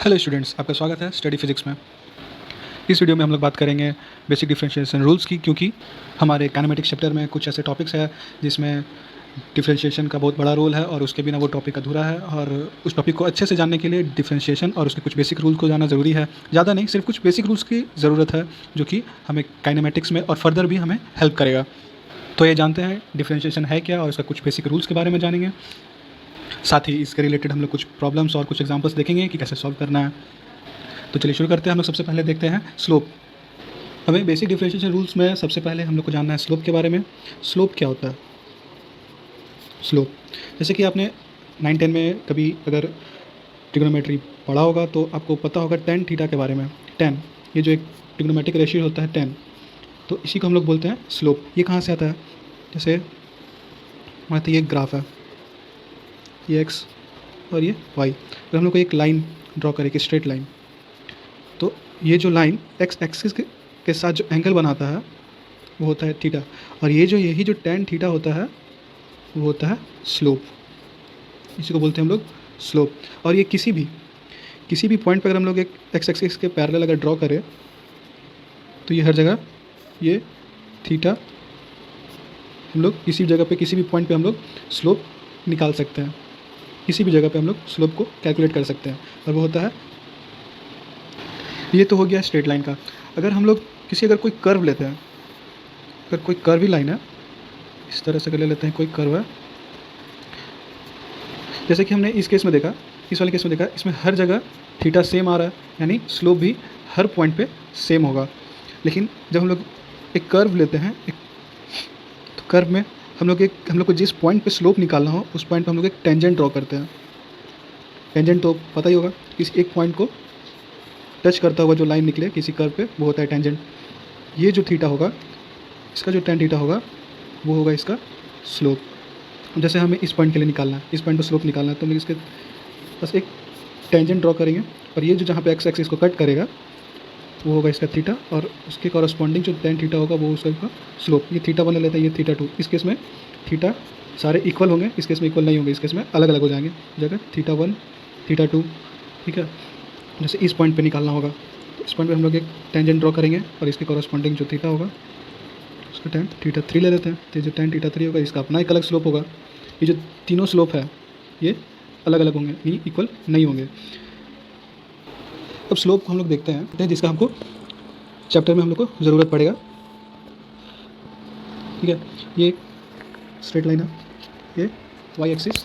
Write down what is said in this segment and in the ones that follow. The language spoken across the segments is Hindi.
हेलो स्टूडेंट्स, आपका स्वागत है स्टडी फिजिक्स में। इस वीडियो में हम लोग बात करेंगे बेसिक डिफरेंशिएशन रूल्स की, क्योंकि हमारे काइनेमेटिक्स चैप्टर में कुछ ऐसे टॉपिक्स हैं जिसमें डिफरेंशिएशन का बहुत बड़ा रोल है और उसके बिना वो टॉपिक अधूरा है। और उस टॉपिक को अच्छे से जानने के लिए डिफरेंशिएशन और उसके कुछ बेसिक रूल को जानना ज़रूरी है। ज़्यादा नहीं, सिर्फ कुछ बेसिक रूल्स की ज़रूरत है जो कि हमें काइनेमेटिक्स में और फर्दर भी हमें हेल्प करेगा। तो ये जानते हैं डिफरेंशिएशन है क्या और उसका कुछ बेसिक रूल्स के बारे में जानेंगे। साथ ही इसके रिलेटेड हम लोग कुछ प्रॉब्लम्स और कुछ एग्जाम्पल्स देखेंगे कि कैसे सॉल्व करना है। तो चलिए शुरू करते हैं। हम लोग सबसे पहले देखते हैं स्लोप। हमें बेसिक डिफरेंशिएशन रूल्स में सबसे पहले हम लोग को जानना है स्लोप के बारे में। स्लोप क्या होता है? स्लोप, जैसे कि आपने 9-10 में कभी अगर ट्रिग्नोमेट्री पढ़ा होगा तो आपको पता होगा टेन थीटा के बारे में। टेन, ये जो एक ट्रिग्नोमेट्रिक रेशियो होता है टेन, तो इसी को हम लोग बोलते हैं स्लोप। ये कहाँ से आता है? जैसे मान लीजिए ये ग्राफ है, ये एक्स और ये वाई, अगर हम लोग को एक लाइन ड्रॉ करें, एक स्ट्रेट लाइन, तो ये जो लाइन एक्स एक्सिस के साथ जो एंगल बनाता है वो होता है थीटा, और यही जो टेन थीटा होता है वो होता है स्लोप। इसी को बोलते हैं हम लोग स्लोप। और ये किसी भी पॉइंट पर अगर हम लोग एक एक्स एक्सिस के पैरेलल अगर ड्रॉ करें तो ये हर जगह ये थीटा हम लोग किसी भी जगह पे, किसी भी पॉइंट पे हम लोग स्लोप निकाल सकते हैं। किसी भी जगह पे हम लोग स्लोप को कैलकुलेट कर सकते हैं और वो होता है, ये तो हो गया स्ट्रेट लाइन का। अगर हम लोग अगर कोई कर्व लेते हैं, अगर कोई कर्वी लाइन है, इस तरह से कर ले लेते हैं, कोई कर्व है, जैसे कि हमने इस केस में देखा, इस वाले केस में देखा, इसमें हर जगह थीटा सेम आ रहा है, यानी स्लोप भी हर पॉइंट पे सेम होगा। लेकिन जब हम लोग एक कर्व लेते हैं, तो कर्व में हम लोग को जिस पॉइंट पे स्लोप निकालना हो उस पॉइंट पे हम लोग एक टेंजेंट ड्रॉ करते हैं। टेंजेंट तो पता ही होगा, किसी एक पॉइंट को टच करता हुआ जो लाइन निकले किसी कर्व पे वो होता है टेंजेंट। ये जो थीटा होगा, इसका जो टेन थीटा होगा वो होगा इसका स्लोप। जैसे हमें इस पॉइंट के लिए निकालना है, इस पॉइंट पर स्लोप निकालना है, तो हम इसके बस एक टेंजेंट ड्रॉ करेंगे और ये जो जहाँ पे एक्स एक्सिस को कट करेगा वो होगा इसका थीटा, और उसके कॉरस्पॉन्डिंग जो टेन थीटा होगा वो उसका स्लोप। ये थीटा वन ले लेते हैं, ये थीटा टू। इस केस में थीटा सारे इक्वल होंगे, इस केस में इक्वल नहीं होंगे, इस केस में अलग अलग हो जाएंगे जगह थीटा वन, थीटा टू। ठीक है, जैसे इस पॉइंट पे निकालना होगा तो इस पॉइंट पे हम लोग एक टेंजेंट ड्रॉ करेंगे और इसके कॉरस्पॉन्डिंग जो थीटा होगा उसका टेन थीटा थ्री ले लेते हैं। तो जो टेन थीटा थ्री होगा इसका अपना एक अलग स्लोप होगा। ये जो तीनों स्लोप है ये अलग अलग होंगे, यानी इक्वल नहीं होंगे। अब स्लोप को हम लोग देखते हैं जिसका हमको चैप्टर में हम लोग को ज़रूरत पड़ेगा। ठीक है, ये स्ट्रेट लाइन है, ये वाई एक्सिस,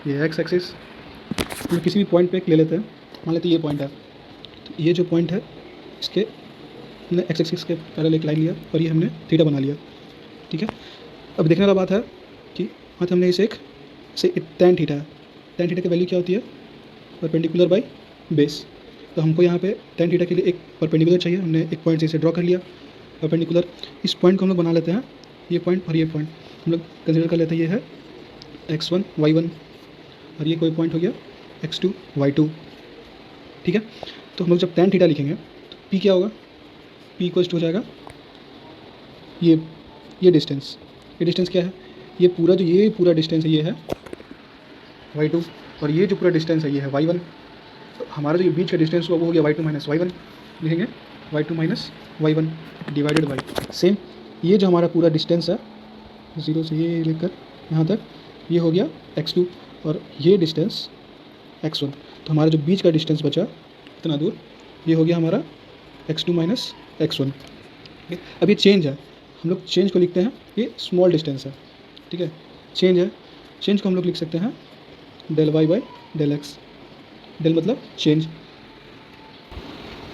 ये एक्स एक्सिस। हम लोग किसी भी पॉइंट पे एक ले लेते हैं, मान लेते हैं ये पॉइंट है, तो ये जो पॉइंट है इसके हमने एक्स एक्सिस के पैरेलल एक लाइन लिया और ये हमने थीटा बना लिया। ठीक है, अब देखने वाला बात है कि हाँ हमने इसे टेन थीटा है, टेन थीटा की वैल्यू क्या होती है? Perpendicular by base. तो हमको यहाँ पे टेन थीटा के लिए एक परपेंडिकुलर चाहिए, हमने एक पॉइंट से इसे ड्रॉ कर लिया परपेंडिकुलर। इस पॉइंट को हम लोग बना लेते हैं, ये पॉइंट और ये पॉइंट हम लोग कंसिडर कर लेते हैं, ये है x1 y1 और ये कोई पॉइंट हो गया x2 y2। ठीक है, तो हम लोग जब टेन थीटा लिखेंगे तो p क्या होगा? p इक्वल्स टू हो जाएगा ये डिस्टेंस। ये डिस्टेंस क्या है? ये पूरा डिस्टेंस है, ये है y2, और ये जो पूरा डिस्टेंस है ये है y1। तो हमारा जो ये बीच का डिस्टेंस हुआ वो हो गया y2 माइनस y1, लिखेंगे y2 minus y1 divided by same. ये जो हमारा पूरा डिस्टेंस है ज़ीरो से ये लेकर यहाँ तक, ये हो गया x2, और ये डिस्टेंस x1। तो हमारा जो बीच का डिस्टेंस बचा इतना दूर, ये हो गया हमारा x2 माइनस x1। ठीक है, अब ये चेंज है, हम लोग चेंज को लिखते हैं, ये स्मॉल डिस्टेंस है। ठीक है, चेंज है, चेंज को हम लोग लिख सकते हैं del y by del x. Del मतलब चेंज।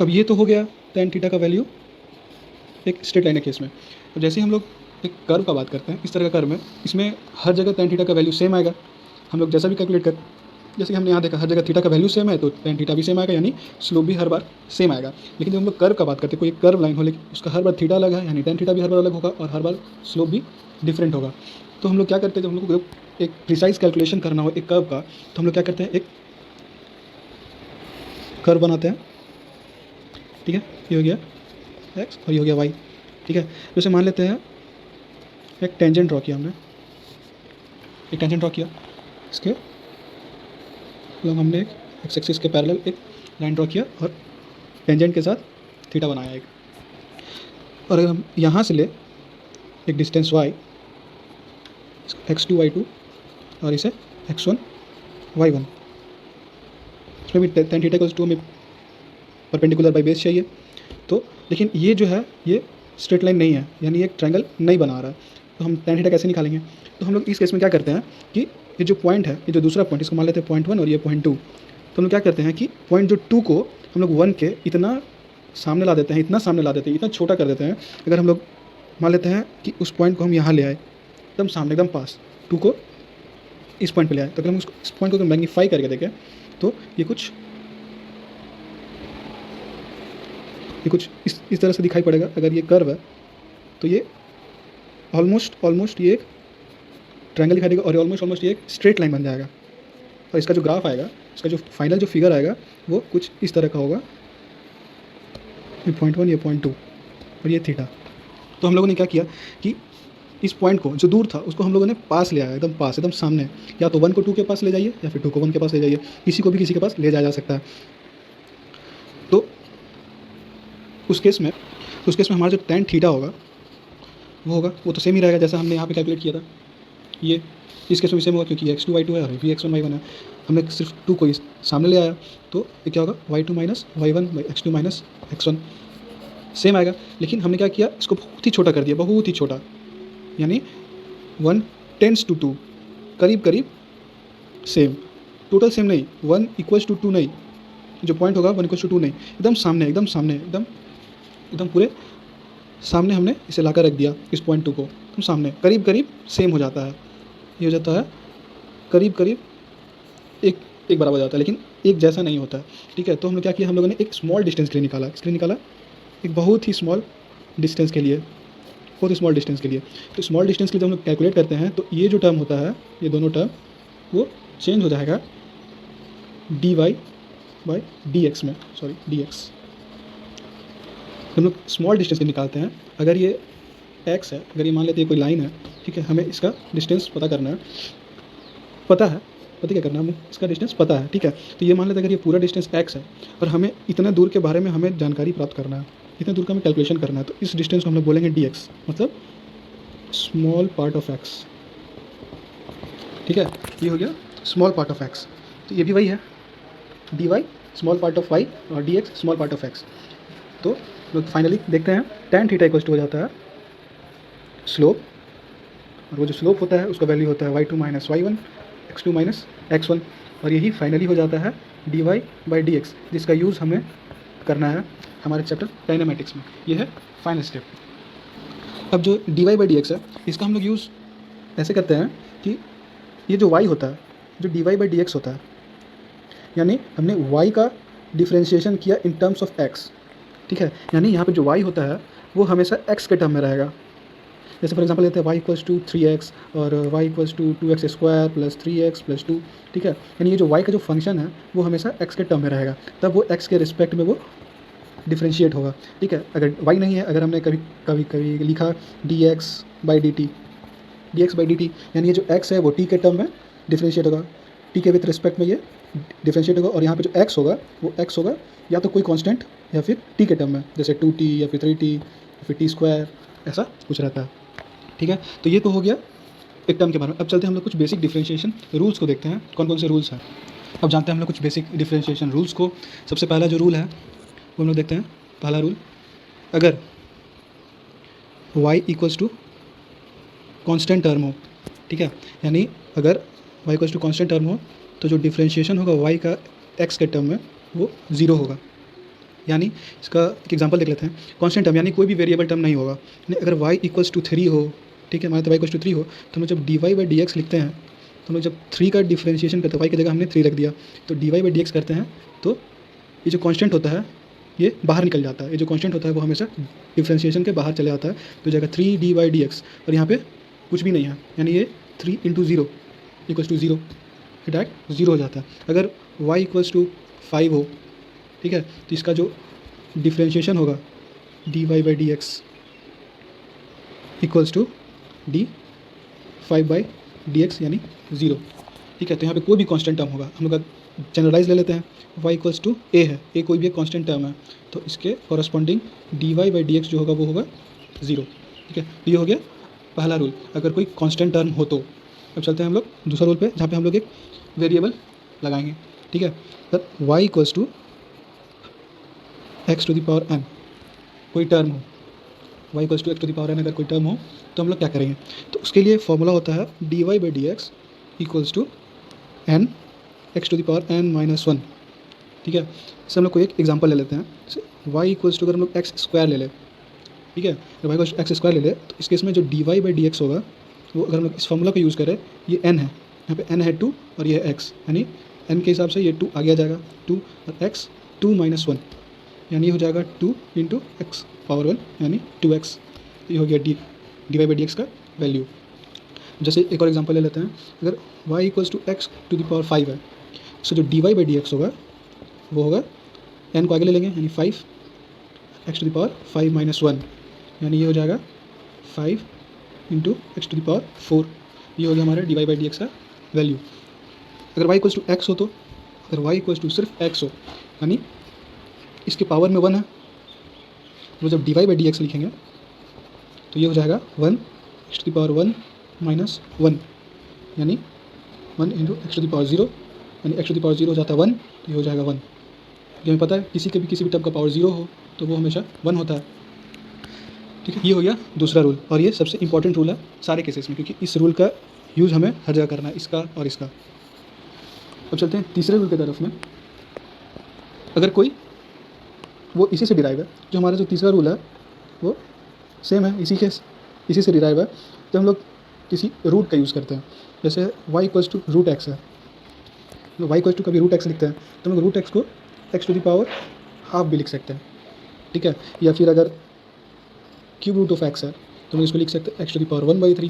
अब ये तो हो गया टेन थीटा का वैल्यू एक स्ट्रेट लाइन के केस में। अब जैसे ही हम लोग एक कर्व का बात करते हैं, इस तरह का कर्व में, इसमें हर जगह टेन थीटा का वैल्यू सेम आएगा। हम लोग जैसा भी कैलकुलेट कर, जैसे कि हमने यहाँ देखा हर जगह थीटा का वैल्यू सेम है तो टेन थीटा भी सेम आएगा, यानी स्लोप भी हर बार सेम आएगा। लेकिन जब हम लोग कर्व का बात करते हैं, कोई कर्व लाइन हो लेकिन उसका हर बार थीटा अलग है, यानी टेन थीटा भी हर बार अलग होगा और हर बार स्लोप भी डिफरेंट होगा। तो हम लोग क्या करते हैं, जब हम लोग को एक प्रिसाइज कैलकुलेशन करना हो एक कर्व का, तो हम लोग क्या करते हैं, एक कर्व बनाते हैं। ठीक है, ये हो गया x और ये हो गया y। ठीक है, जैसे मान लेते हैं एक टेंजेंट ड्रॉ किया हमने, एक टेंजेंट ड्रॉ किया, इसके मतलब हमने एक एक्स एक्सिस के पैरेलल एक लाइन ड्रॉ किया और टेंजेंट के साथ थीटा बनाया एक। और अगर हम यहाँ से ले एक डिस्टेंस y x2 y2 और इसे x1 y1, इसमें भी tan थीटा इक्वल्स टू हमें परपेंडिकुलर बाई बेस चाहिए। तो लेकिन ये जो है ये स्ट्रेट लाइन नहीं है, यानी एक ट्रायंगल नहीं बना रहा है, तो हम tan थीटा कैसे निकालेंगे? तो हम लोग इस केस में क्या करते हैं कि ये जो पॉइंट है, ये जो दूसरा पॉइंट, इसको मान लेते हैं पॉइंट 1 और ये पॉइंट 2। तो हम लोग क्या करते हैं कि पॉइंट जो 2 को हम लोग 1 के इतना सामने ला देते हैं, इतना सामने ला देते हैं, इतना छोटा कर देते हैं। अगर हम लोग मान लेते हैं कि उस पॉइंट को हम यहाँ ले आए एकदम सामने, एकदम पास, 2 को इस पॉइंट पे ले आए, तो अगर हम इस पॉइंट को अगर मैग्नीफाई करके देखें तो ये कुछ इस तरह से दिखाई पड़ेगा। अगर ये कर्व है तो ये ऑलमोस्ट ये एक ट्रायंगल दिखाई देगा और ऑलमोस्ट ये एक स्ट्रेट लाइन बन जाएगा। और इसका जो ग्राफ आएगा, इसका जो फाइनल जो फिगर आएगा वो कुछ इस तरह का होगा, ये पॉइंट 1, ये पॉइंट 2 और ये थीटा। तो हम लोगों ने क्या किया कि इस पॉइंट को जो दूर था उसको हम लोगों ने पास ले आया, एकदम पास, एकदम सामने। या तो 1 को 2 के पास ले जाइए या फिर 2 को 1 के पास ले जाइए, किसी को भी किसी के पास ले जाया जा सकता है। तो उस केस में हमारा जो tan थीटा होगा वो तो सेम ही रहेगा जैसा हमने यहाँ पे कैलकुलेट किया था। ये इस केस में सेम होगा क्योंकि x2 y2 है और ये x1 y1 है। हमने सिर्फ 2 को इस सामने ले आया तो ये क्या होगा, y2 minus y1 by x2 minus x1 same आएगा। लेकिन हमने क्या किया, इसको बहुत ही छोटा कर दिया, बहुत ही छोटा, यानी 1 टेंस टू 2, करीब करीब सेम, टोटल सेम नहीं, 1 इक्वल्स टू 2 नहीं, जो पॉइंट होगा 1 इक्वल्स टू 2 नहीं, एकदम सामने, एकदम पूरे सामने हमने इसे लाकर रख दिया इस पॉइंट 2 को, एकदम सामने, करीब करीब सेम हो जाता है। ये हो जाता है करीब करीब एक बराबर हो जाता है, लेकिन एक जैसा नहीं होता है। ठीक है, तो हमने क्या किया, हम लोगों ने एक स्मॉल डिस्टेंस के लिए निकाला, इसके लिए निकाला एक बहुत ही स्मॉल डिस्टेंस के लिए, बहुत ही स्मॉल डिस्टेंस के लिए। तो स्मॉल डिस्टेंस के लिए जब हम लोग कैलकुलेट करते हैं तो ये जो टर्म होता है, ये दोनों टर्म वो चेंज हो जाएगा dy बाई dx में, सॉरी dx। हम लोग स्मॉल डिस्टेंस के निकालते हैं। अगर ये x है, अगर ये मान लेते हैं कोई लाइन है, ठीक है, हमें इसका डिस्टेंस पता करना है, पता क्या करना है, हमें इसका डिस्टेंस पता है। ठीक है, तो ये मान लेते हैं अगर ये पूरा डिस्टेंस x है और हमें इतना दूर के बारे में हमें जानकारी प्राप्त करना है, इतने दूर का हमें कैलकुलेशन करना है, तो इस डिस्टेंस को हम लोग बोलेंगे dx, मतलब स्मॉल पार्ट ऑफ x। ठीक है, ये हो गया स्मॉल पार्ट ऑफ x। तो ये भी वही है, dy small part of y और dx small part of x। तो लोग फाइनली देखते हैं tan थीटा इक्वल्स टू हो जाता है स्लोप, और वो जो स्लोप होता है उसका वैल्यू होता है y2 minus y1 x2 minus x1, और यही फाइनली हो जाता है dy बाई dx, जिसका यूज़ हमें करना है हमारे चैप्टर डायनामेटिक्स में। ये है फाइनल स्टेप। अब जो dy बाई dx है, इसका हम लोग यूज़ ऐसे करते हैं कि ये जो y होता है, जो dy बाई dx होता है, यानी हमने y का डिफ्रेंशिएशन किया इन टर्म्स ऑफ x। ठीक है, यानी यहाँ पे जो y होता है वो हमेशा x के टर्म में रहेगा। जैसे फॉर एग्जांपल लेते हैं y इक्वल्स टू 3x और y equals to 2x square plus 3x plus 2। ठीक है, यानी ये जो y का जो फंक्शन है वो हमेशा x के टर्म में रहेगा, तब वो x के रिस्पेक्ट में वो डिफ्रेंशिएट होगा। ठीक है, अगर y नहीं है, अगर हमने कभी लिखा dx बाई dt, यानी ये जो x है वो t के टर्म में डिफ्रेंशिएट होगा, t के विथ रिस्पेक्ट में ये डिफ्रेंशिएट होगा, और यहाँ पे जो x होगा वो x होगा या तो कोई कांस्टेंट या फिर t के टर्म में, जैसे 2t या फिर 3t या फिर t स्क्वायर, ऐसा कुछ रहता है। ठीक है, तो ये तो हो गया एक टर्म के बारे में। अब चलते हैं हम लोग कुछ बेसिक डिफरेंशिएशन रूल्स को देखते हैं, कौन कौन से रूल्स हैं। अब जानते हैं हम लोग कुछ बेसिक डिफरेंशिएशन रूल्स को। सबसे पहला जो रूल है वो हम लोग देखते हैं। पहला रूल, अगर y equals to constant term हो, ठीक है, यानी अगर y equals to constant term हो तो जो डिफरेंशिएशन होगा y का x के टर्म में वो 0 होगा। यानी इसका एक एग्जांपल देख लेते हैं। कांस्टेंट टर्म यानी कोई भी वेरिएबल टर्म नहीं होगा, यानी अगर y इक्वल्स टू 3 हो, ठीक है, मान लेते y इक्वल्स टू 3 हो, तो हम लोग जब dy बाई dx लिखते हैं तो हम लोग जब 3 का डिफरेंशिएशन करते हैं, y की जगह हमने 3 रख दिया, तो dy बाई dx करते हैं तो ये जो कांस्टेंट होता है ये बाहर निकल जाता है। ये जो कांस्टेंट होता है वो हमेशा डिफरेंशिएशन के बाहर चले जाता है, तो जगह 3d बाई dx, और यहाँ पे कुछ भी नहीं है, यानी ये 3 इंटू 0 इक्वल्स टू 0, फिर डायरेक्ट 0 हो जाता है। अगर y इक्वल्स टू 5 हो, ठीक है, तो इसका जो डिफरेंशिएशन होगा dy by dx equals to d 5 by dx यानी 0। ठीक है। तो यहाँ पे कोई भी कांस्टेंट टर्म होगा, हम लोग जनरलाइज ले लेते हैं, y इक्वल्स टू ए है, ए कोई भी एक कांस्टेंट टर्म है, तो इसके कॉरस्पॉन्डिंग dy बाई dx जो होगा वो होगा 0। ठीक है, तो ये हो गया पहला रूल, अगर कोई कांस्टेंट टर्म हो तो। अब चलते हैं हम लोग दूसरा रूल पे, जहाँ पे हम लोग एक वेरिएबल लगाएंगे। ठीक है, sir y equals to x to the power n, कोई टर्म हो, y equals to x to the power n अगर कोई टर्म हो तो हम लोग क्या करेंगे, तो उसके लिए फॉर्मूला होता है dy by dx equals to n x to the power n minus 1। ठीक है, इससे हम लोग कोई एक एग्जांपल ले लेते हैं, जैसे y इक्वल्स टू अगर हम लोग एक्स स्क्वायर ले लें। ठीक है, अगर y equals to x square ले लें तो इस केस में जो dy बाई dx होगा वो अगर हम लोग इस फॉर्मूला का यूज़ करें, ये n है, यहाँ पे n है 2 और ये है x, यानी n के हिसाब से ये 2 आगे आ जाएगा 2 और x 2 माइनस 1, यानी ये हो जाएगा 2 इंटू एक्स पावर 1 यानी 2x। ये हो गया dy बाई dx का वैल्यू। जैसे एक और एग्जांपल ले लेते हैं, अगर y equals to x to the power 5 है, तो जो dy बाई dx होगा वो होगा n को आगे ले लेंगे यानी 5 x to the power 5 minus 1, यानी ये हो जाएगा 5 into x to the power 4। ये हो गया हमारा dy बाई dx का वैल्यू। अगर y इक्वल्स टू एक्स हो तो, अगर y इक्वल्स टू सिर्फ x हो यानी इसके पावर में 1 है, तो जब dy बाई dx लिखेंगे तो ये हो जाएगा 1 x to the power 1 minus 1, यानी 1 into x to the power 0, यानी एक्स टू द पावर 0 हो जाता है 1, तो ये हो जाएगा 1। ये हमें पता है किसी भी टर्म का पावर 0 हो तो वो हमेशा 1 होता है। ठीक है, ये हो गया दूसरा रूल, और ये सबसे इंपॉर्टेंट रूल है सारे केसेस में, क्योंकि इस रूल का यूज़ हमें हर जगह करना है, इसका और इसका। अब चलते हैं तीसरे रूल की तरफ में। अगर कोई वो इसी से डिराइव है, जो हमारा जो तीसरा रूल है वो सेम है, इसी से डिराइव है, तो हम लोग किसी रूट का यूज़ करते हैं। जैसे y equals to root x है, तो y इक्वल्स टू कभी रूट एक्स लिखते हैं तो हम लोग रूट एक्स को x to the power half भी लिख सकते हैं। ठीक है, या फिर अगर क्यूब रूट ऑफ एक्स है तो हम लोग इसको लिख सकते हैं एक्स टू द पावर 1/3।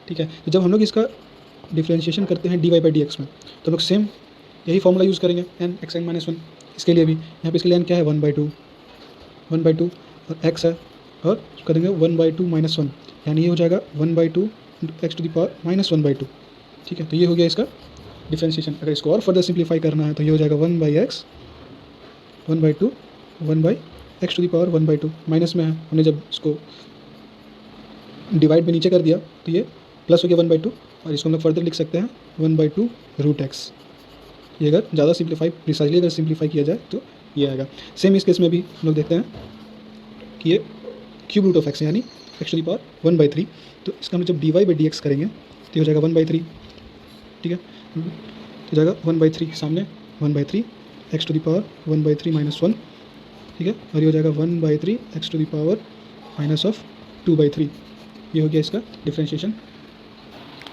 ठीक है, तो जब हम लोग इसका डिफ्रेंशिएशन करते हैं dy बाई dx में, तो हम लोग सेम यही फॉर्मूला यूज़ करेंगे n x n माइनस 1। इसके लिए भी यहाँ पे इसके लिए n क्या है 1/2 और x है, और करेंगे 1/2 माइनस 1, यानी ये हो जाएगा 1/2 into x to the power minus 1/2। ठीक है, तो ये हो गया इसका डिफ्रेंशिएशन। अगर इसको और फर्दर सिंप्लीफाई करना है तो ये हो जाएगा 1/x 1/2 1/x to the power 1/2, minus में है, हमने जब इसको डिवाइड में नीचे कर दिया तो ये प्लस हो गया 1/2, और इसको हम लोग फर्दर लिख सकते हैं 1/2 रूट एक्स। ये अगर ज़्यादा प्रिसाइजली अगर सिंप्लीफाई किया जाए तो ये आएगा। सेम इस केस में भी हम लोग देखते हैं कि ये क्यूब रूट ऑफ एक्स यानी एक्स टू द पावर 1/3, तो इसका हम जब dy बाई dx करेंगे तो ये हो जाएगा 1/3। ठीक है, तो जाएगा 1/3 सामने 1/3 x to the power 1/3 minus 1। ठीक है, और ये हो जाएगा 1/3 x to the power minus of 2/3। ये हो गया इसका डिफ्रेंशिएशन।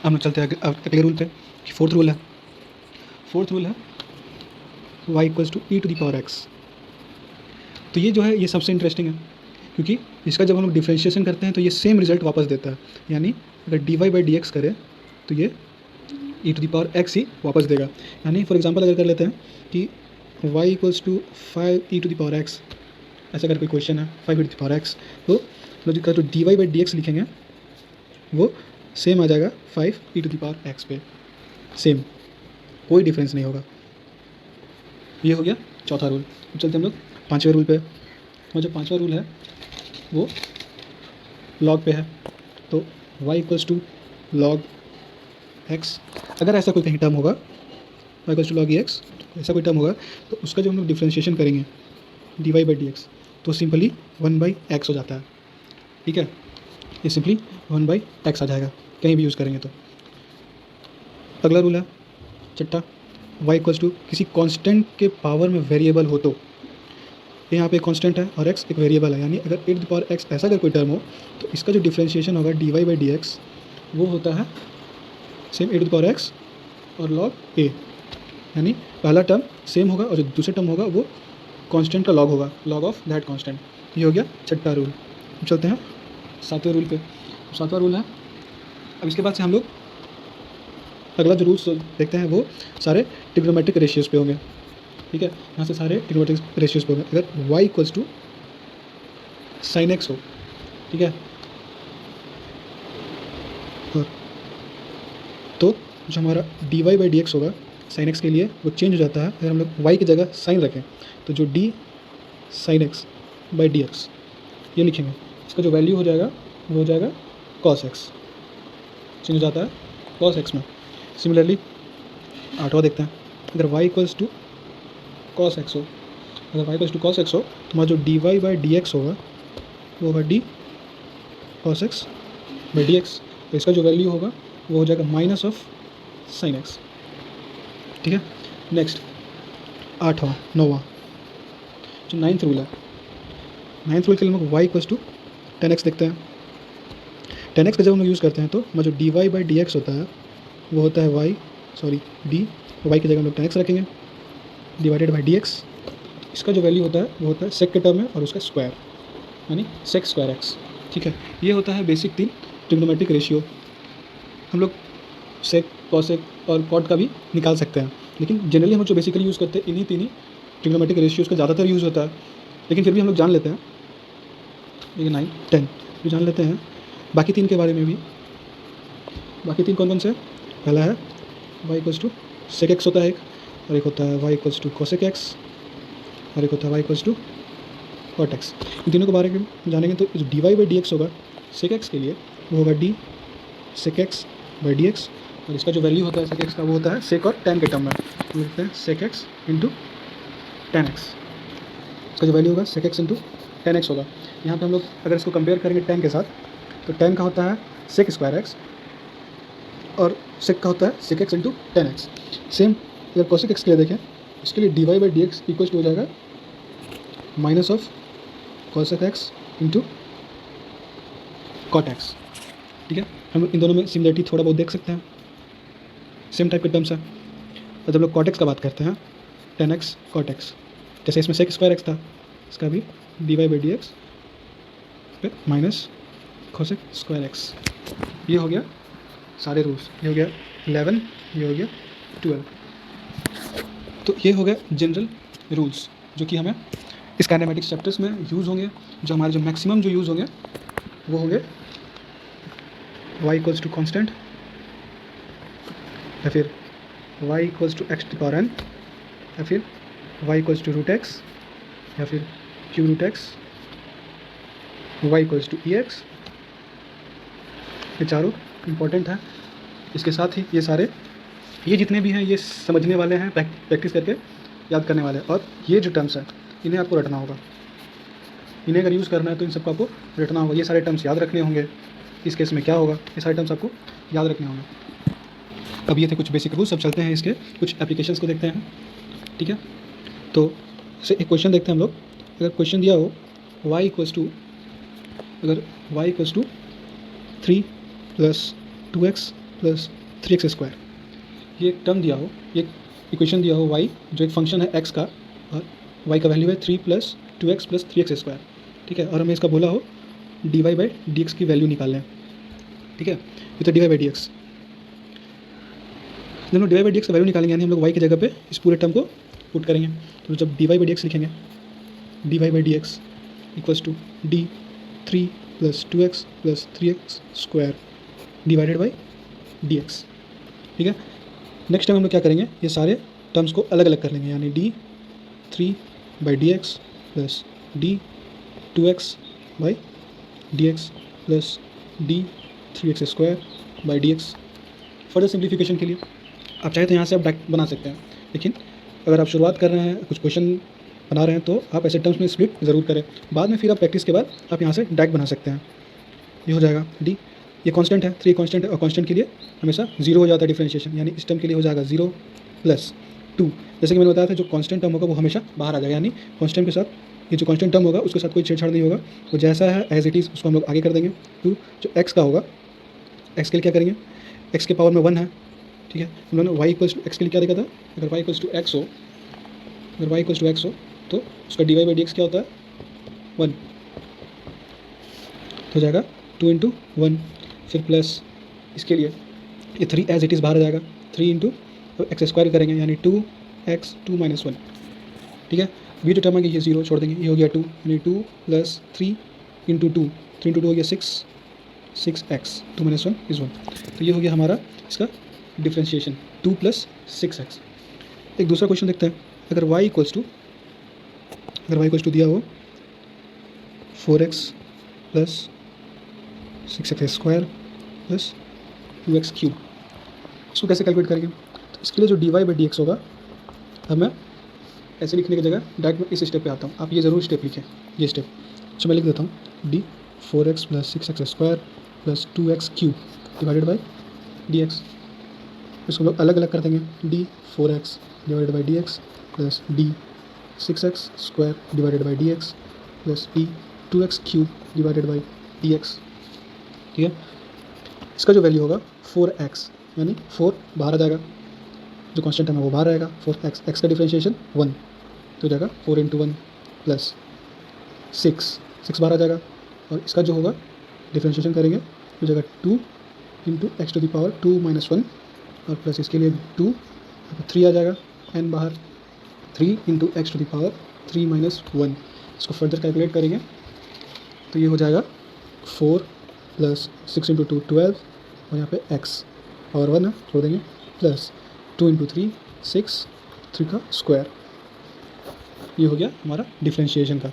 हम लोग चलते हैं अगले रूल पे, कि फोर्थ रूल है y equals to e to the power x. तो ये जो है ये सबसे इंटरेस्टिंग है, क्योंकि इसका जब हम लोग डिफ्रेंशिएशन करते हैं तो ये सेम रिजल्ट वापस देता है, यानी अगर dy बाई dx करें तो ये ई टू द पावर एक्स ही वापस देगा। यानी फॉर एग्जांपल अगर कर लेते हैं कि y equals to 5 e to the power x, ऐसा अगर कोई क्वेश्चन है 5 e to the power x, तो लॉजिक का जो dy बाई dx लिखेंगे वो सेम आ जाएगा 5 e to the power x पे, सेम, कोई डिफरेंस नहीं होगा। ये हो गया चौथा रूल। अब चलते हम लोग पाँचवें रूल पे, और जो पाँचवा रूल है वो लॉग पे है। तो y equals to log x, अगर ऐसा कोई कहीं टर्म होगा y equals to log x, ऐसा कोई टर्म होगा तो उसका जो हम लोग डिफ्रेंशिएशन करेंगे dy बाई dx तो सिंपली 1/x हो जाता है। ठीक है, ये सिंपली 1/x आ जाएगा कहीं भी यूज़ करेंगे तो। अगला रूल है छठा, y इक्वल्स टू किसी कांस्टेंट के पावर में वेरिएबल हो तो, यहाँ पे कांस्टेंट है और x एक वेरिएबल है, यानी अगर e to the power x ऐसा अगर कोई टर्म हो तो इसका जो डिफ्रेंशिएशन होगा dy बाई dx वो होता है same e to the power x और log a, यानी पहला टर्म सेम होगा और जो दूसरा टर्म होगा वो कांस्टेंट का लॉग होगा, लॉग ऑफ दैट कांस्टेंट। ये हो गया छठा रूल। अब चलते हैं सातवें रूल पे। सातवां रूल है, अब इसके बाद से हम लोग अगला जो रूल्स देखते हैं वो सारे ट्रिग्नोमेट्रिक रेशियोज़ पे होंगे। ठीक है, यहाँ से सारे ट्रिग्नोमेट्रिक रेशियोज़ पे होंगे। अगर y equals to sine x हो, ठीक है, तो जो हमारा d y by d x होगा साइन एक्स के लिए वो चेंज हो जाता है अगर हम लोग वाई की जगह साइन रखें। तो जो D sine x by d x ये लिखेंगे, इसका जो वैल्यू हो जाएगा वो हो जाएगा कॉस एक्स, चेंज हो जाता है कॉस एक्स में। सिमिलरली 8वां देखते हैं, अगर y equals to cos x हो, अगर y equals to cos x हो तो हमारा जो d y by d x होगा वो होगा d cos x by d x. तो इसका जो वैल्यू होगा वो हो जाएगा माइनस ऑफ साइन एक्स। ठीक है, नेक्स्ट 8वां 9वां जो 9th रूल है, 9th रूल के लिए हम लोग वाई इक्वल्स टू 10x देखते हैं। 10x का जब हम लोग यूज़ करते हैं तो हमारा जो d y by d x होता है वो होता है वाई की जगह हम लोग 10x रखेंगे डिवाइडेड बाई डी एक्स। इसका जो वैल्यू होता है वो होता है सेक के टर्म में और उसका स्क्वायर यानी सेक स्क्वायर एक्स। ठीक है, ये होता है बेसिक 3 ट्रिग्नोमेट्रिक रेशियो। हम लोग सेक, कॉसेक और कॉट का भी निकाल सकते हैं, लेकिन जनरली हम जो बेसिकली यूज़ करते हैं इन्हीं 3 ट्रिग्नोमेट्रिक रेशियोज़ का ज़्यादातर यूज़ होता है। लेकिन फिर भी हम लोग जान लेते हैं, ये 9, 10 भी जान लेते हैं बाकी 3 के बारे में भी। बाकी 3 कौन कौन से? पहला है y equals to sec x होता है एक, और एक होता है y equals to cosec x, और एक होता है y equals to cot x. इन तीनों के बारे में जानेंगे तो जो d y by d x होगा सेक एक्स के लिए वो होगा d sec x by d x, और इसका जो वैल्यू होता है सेक एक्स का वो होता है सेक और टेन के टर्म में, तो लिखते हैं sec x into tan x. इसका जो वैल्यू होगा sec x into tan x होगा। यहाँ पे हम लोग अगर इसको कंपेयर करेंगे टेन के साथ तो टेन का होता है सेक स्क्वायर एक्स और सेक का होता है sec x into tan x. Same अगर कोसेक एक्स के लिए देखें, इसके लिए d y by d x equal to हो जाएगा minus of cosec x into cot x. ठीक है, हम इन दोनों में सिमिलरिटी थोड़ा बहुत देख सकते हैं, सेम टाइप के टर्म्स है। और जब लोग कॉट एक्स का बात करते हैं 10x कॉट एक्स, जैसे इसमें सेक स्क्वायर एक्स था, इसका भी d y by d x पे माइनस कोसेक स्क्वायर एक्स। ये हो गया सारे रूल्स, ये हो गया 11, ये हो गया 12। तो ये हो गया जनरल रूल्स जो कि हमें इस काइनेमेटिक्स चैप्टर्स में यूज़ होंगे। जो हमारे जो मैक्सिमम जो यूज़ होंगे वो होंगे y इक्वल्स टू कॉन्स्टेंट, या फिर y equals to x to power n, या फिर y equals to root x, या फिर cube root x, y equals to e x. ये चारों इम्पोर्टेंट है। इसके साथ ही ये जितने भी हैं ये समझने वाले हैं, प्रैक्टिस करके याद करने वाले हैं। और ये जो टर्म्स हैं इन्हें आपको रटना होगा, इन्हें अगर यूज़ करना है तो इन सबको आपको रटना होगा। ये सारे टर्म्स याद रखने होंगे, इस केस में क्या होगा, ये सारे टर्म्स आपको याद रखने होंगे। अब ये थे कुछ बेसिक रूल्स। अब चलते हैं इसके कुछ एप्लीकेशंस को देखते हैं। ठीक है, तो से एक क्वेश्चन देखते हैं हम लोग। अगर क्वेश्चन दिया हो y इक्वल्स टू, अगर y equals to 3 plus 2x plus 3x square, ये एक टर्म दिया हो, ये इक्वेशन दिया हो y जो एक फंक्शन है x का, और y का वैल्यू है 3 plus 2x plus 3x square. ठीक है, और हमें इसका बोला हो d y by d x की वैल्यू निकाल लें। ठीक है, ये तो d y by d x, जब हम d y by d x का वैल्यू निकालेंगे यानी हम लोग y की जगह पे इस पूरे टर्म को पुट करेंगे। तो जब d y by d x लिखेंगे, d y by d x equals to d 3 plus 2x plus 3x square divided by d x. ठीक है, नेक्स्ट टाइम हम लोग क्या करेंगे, ये सारे टर्म्स को अलग अलग कर लेंगे, यानी D 3 by d x plus D 2x by d x plus D 3x square by d x. Further simplification के लिए आप चाहे तो यहाँ से आप डायरेक्ट बना सकते हैं, लेकिन अगर आप शुरुआत कर रहे हैं, कुछ क्वेश्चन बना रहे हैं, तो आप ऐसे टर्म्स में स्प्लिट ज़रूर करें। बाद में फिर आप प्रैक्टिस के बाद आप यहाँ से डायरेक्ट बना सकते हैं। ये हो जाएगा डी, ये कांस्टेंट है, 3 कांस्टेंट है, और कांस्टेंट के लिए हमेशा 0 हो जाता है डिफरेंशिएशन, यानी इस टर्म के लिए हो जाएगा 0 प्लस 2। जैसे कि मैंने बताया था जो कांस्टेंट टर्म होगा वो हमेशा बाहर आ जाएगा, यानी कांस्टेंट के साथ ये जो कांस्टेंट टर्म होगा उसके साथ कोई छेड़छाड़ नहीं होगा, वो जैसा है एज इट इज़ उसको हम लोग आगे कर देंगे। 2 जो एक्स का होगा, एक्स के लिए क्या करेंगे, एक्स के पावर में 1 है। ठीक है, हम लोगों ने वाई इक्वल्स टू एक्स के लिए क्या देखा था, अगर वाई इक्वल्स टू एक्स हो, अगर वाई इक्वल्स टू एक्स हो तो उसका d y by d x क्या होता है 1, तो हो जाएगा 2 इंटू 1, फिर प्लस इसके लिए ये 3 एज इट इज़ बाहर आ जाएगा, 3 इंटू एक्स स्क्वायर करेंगे यानी 2x 2 माइनस 1। ठीक है, बी जो टर्म है ये 0 छोड़ देंगे, ये हो गया 2 यानी 2 प्लस 3 इंटू 2, 3 इंटू 2 हो गया 6, 6x 2 माइनस 1 इज़ 1। तो ये हो गया हमारा इसका डिफ्रेंशिएशन 2 + 6x। एक दूसरा क्वेश्चन देखते हैं। अगर y इक्वल्स टू दिया हो 4x + 6x² + 2x³, इसको कैसे कैलकुलेट करेंगे? तो इसके लिए जो dy/dx होगा, अब मैं ऐसे लिखने की जगह डायरेक्ट मैं इस स्टेप पे आता हूँ। आप ये ज़रूर स्टेप लिखें, ये स्टेप। तो मैं लिख देता हूँ d 4x + 6x² + 2x³ / dx। इसको लोग अलग अलग कर देंगे, d 4x / dx + d 6x² / dx + d 2x³ / dx। ठीक है, इसका जो वैल्यू होगा 4x, यानी 4 बाहर आ जाएगा, जो कांस्टेंट है वो बाहर रहेगा। 4x, x का डिफरेंशिएशन 1, तो हो जाएगा 4 × 1 + 6 बाहर आ जाएगा। और इसका जो होगा डिफरेंशिएशन करेंगे हो जाएगा 2 × x⁻2 - 1 और प्लस इसके लिए 2, 3 आ जाएगा, n बाहर, 3 × x⁻3 - 1। इसको फर्दर कैलकुलेट करेंगे तो ये हो जाएगा 4 + 6 × 2 12 और यहाँ पे x और 1 है, छोड़ देंगे, प्लस 2 × 3 6, 3 का स्क्वायर। ये हो गया हमारा डिफरेंशिएशन का।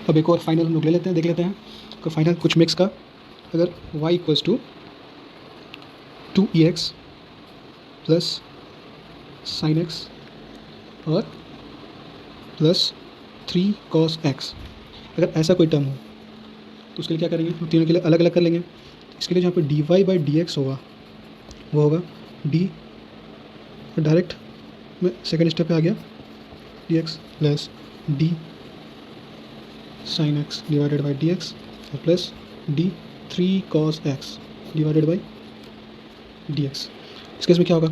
अब एक और फाइनल हम लोग ले लेते हैं, देख लेते हैं तो फाइनल कुछ मिक्स का। अगर y equals to 2ex + sin x और प्लस 3 cos x, अगर ऐसा कोई टर्म हो तो उसके लिए क्या करेंगे? हम तीनों के लिए अलग अलग कर लेंगे। इसके लिए जहाँ पे dy/dx होगा वो होगा d, डायरेक्ट मैं सेकेंड स्टेप पे आ गया, dx + d sin x / dx और plus d 3 cos x / dx। इस केस में क्या होगा?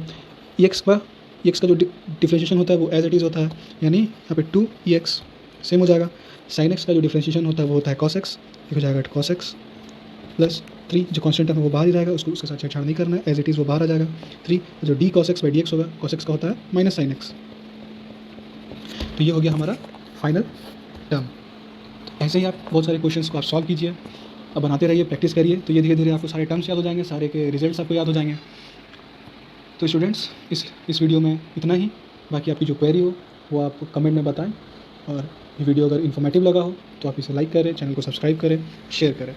ex का जो डिफरेंशिएशन होता है वो एज इट इज़ होता है, यानी यहाँ पे 2ex सेम हो जाएगा। sin x का जो डिफरेंशिएशन होता है वो होता है cos x, ये हो जाएगा cos x प्लस 3, जो कांस्टेंट है वो बाहर ही रहेगा, उसको उसके साथ छेड़छाड़ नहीं करना है, एज इट इज़ वो बाहर आ जाएगा। 3 जो d cos x / dx होगा, cos x का होता है -sin x। तो ये हो गया हमारा फाइनल टर्म। ऐसे ही आप बहुत सारे क्वेश्चंस को आप सॉल्व कीजिए, अब बनाते रहिए, प्रैक्टिस करिए, तो ये धीरे धीरे आपको सारे टर्म्स याद हो जाएंगे, सारे के रिजल्ट्स आपको याद हो जाएंगे। तो स्टूडेंट्स, इस वीडियो में इतना ही। बाकी आपकी जो क्वेरी हो वो आप कमेंट में बताएं, और ये वीडियो अगर इन्फॉर्मेटिव लगा हो तो आप इसे लाइक करें, चैनल को सब्सक्राइब करें, शेयर करें।